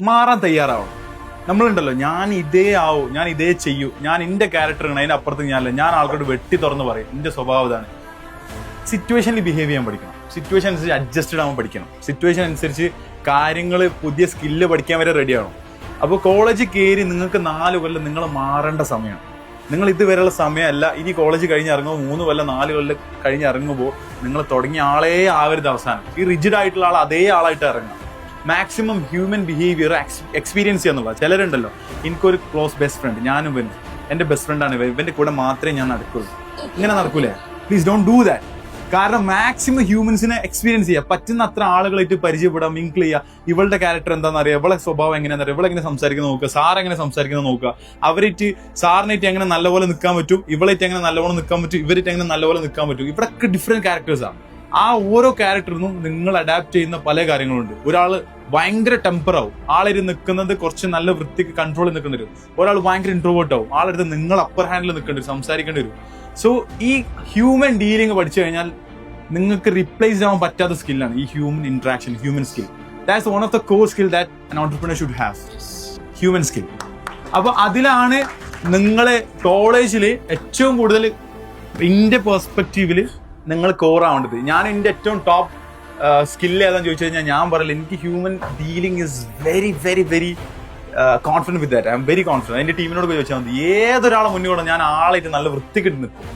മാറാൻ തയ്യാറാവണം. നമ്മളുണ്ടല്ലോ, ഞാൻ ഇതേ ആവൂ, ഞാൻ ഇതേ ചെയ്യൂ, ഞാൻ എന്റെ ക്യാരക്ടറാണ്, അതിനപ്പുറത്ത് ഞാനല്ല, ഞാൻ ആൾക്കാരോട് വെട്ടി തുറന്ന് പറയും, എന്റെ സ്വഭാവം ഇതാണ്. സിറ്റുവേഷനിൽ ബിഹേവ് ചെയ്യാൻ പഠിക്കണം, സിറ്റുവേഷൻ അനുസരിച്ച് അഡ്ജസ്റ്റഡ് ആവാൻ പഠിക്കണം, സിറ്റുവേഷൻ അനുസരിച്ച് കാര്യങ്ങൾ പുതിയ സ്കില്ല് പഠിക്കാൻ വരെ റെഡിയാവണം. അപ്പോൾ കോളേജിൽ കയറി നിങ്ങൾക്ക് 4 കൊല്ലം നിങ്ങൾ മാറേണ്ട സമയമാണ്. നിങ്ങൾ ഇതുവരെയുള്ള സമയമല്ല. ഇനി കോളേജ് കഴിഞ്ഞ് ഇറങ്ങുമ്പോൾ 3 കൊല്ലം 4 കൊല്ലം കഴിഞ്ഞ് ഇറങ്ങുമ്പോൾ നിങ്ങൾ തുടങ്ങിയ ആളേ ആവരുത് അവസാനം. ഈ റിജിഡ് ആയിട്ടുള്ള ആൾ അതേ ആളായിട്ട് ഇറങ്ങാം. മാക്സിമം ഹ്യൂമൻ ബിഹേവിയർ എക്സ്പീരിയൻസ് ചെയ്യാന്നുള്ള. ചിലരുണ്ടല്ലോ, എനിക്കൊരു ക്ലോസ് ബെസ്റ്റ് ഫ്രണ്ട്, ഞാനും ഇവനും എന്റെ ബെസ്റ്റ് ഫ്രണ്ടാണ്, ഇവന്റെ കൂടെ മാത്രമേ ഞാൻ നടക്കുള്ളൂ. ഇങ്ങനെ നടക്കൂലേ? Please don't do that. കാരണം മാക്സിമം ഹ്യൂമൻസിനെ എക്സ്പീരിയൻസ് ചെയ്യുക, പറ്റുന്ന അത്ര ആളുകളായിട്ട് പരിചയപ്പെടാം, മിങ്കിൾ ചെയ്യുക. ഇവളുടെ ക്യാരക്ടർ എന്താണെന്ന് അറിയാം, ഇവളെ സ്വഭാവം എങ്ങനെയാണെന്ന് അറിയാം, ഇവളെങ്ങനെ സംസാരിക്കുന്നത് നോക്കുക, സാർ എങ്ങനെ സംസാരിക്കുന്നത് നോക്കുക, അവരായിട്ട് സാറിനായിട്ട് എങ്ങനെ നല്ലപോലെ നിൽക്കാൻ പറ്റും, ഇവളായിട്ട് എങ്ങനെ നല്ലപോലെ നിൽക്കാൻ പറ്റും, ഇവരായിട്ട് എങ്ങനെ നല്ലപോലെ നിൽക്കാൻ പറ്റും. ഇവിടെയൊക്കെ ഡിഫറെന്റ് ക്യാരക്ടേഴ്സാണ്. ആ ഓരോ ക്യാരക്ടറിനും നിങ്ങൾ അഡാപ്റ്റ് ചെയ്യുന്ന പല കാര്യങ്ങളുണ്ട്. ഒരാൾ ഭയങ്കര ടെമ്പർ ആവും, ആളിരുന്ന് നിൽക്കുന്നത് കുറച്ച് നല്ല വൃത്തിക്ക് കൺട്രോളിൽ നിൽക്കേണ്ടി വരും. ഒരാൾ ഭയങ്കര ഇൻട്രോവേർട്ട് ആവും, ആളെടുത്ത് നിങ്ങൾ അപ്പർ ഹാൻഡിൽ നിൽക്കേണ്ടി വരും, സംസാരിക്കേണ്ടി വരും. സോ ഈ ഹ്യൂമൻ ഡീലിംഗ് പഠിച്ചു കഴിഞ്ഞാൽ നിങ്ങൾക്ക് റീപ്ലേസ് ആവാൻ പറ്റാത്ത സ്കില്ലാണ് ഈ human interaction, human skill. That's one of the core skill that an entrepreneur should have, human skill. അപ്പൊ അതിലാണ് നിങ്ങളെ കോളേജിൽ ഏറ്റവും കൂടുതൽ എന്റെ പെർസ്പെക്റ്റീവില് നിങ്ങൾ കോർ ആവേണ്ടത്. ഞാൻ എന്റെ ഏറ്റവും ടോപ്പ് സ്കില്ല് ഏതാന്ന് ചോദിച്ചു കഴിഞ്ഞാൽ ഞാൻ പറയില്ല, എനിക്ക് human dealing is very very very confident with that. I am very confident. എന്റെ ടീമിനോട് പോയി ചോദിച്ചാൽ മതി, ഏതൊരാളെ മുന്നോട്ട് ഞാൻ ആളായിട്ട് നല്ല വൃത്തിക്കിട്ട് നിൽക്കും.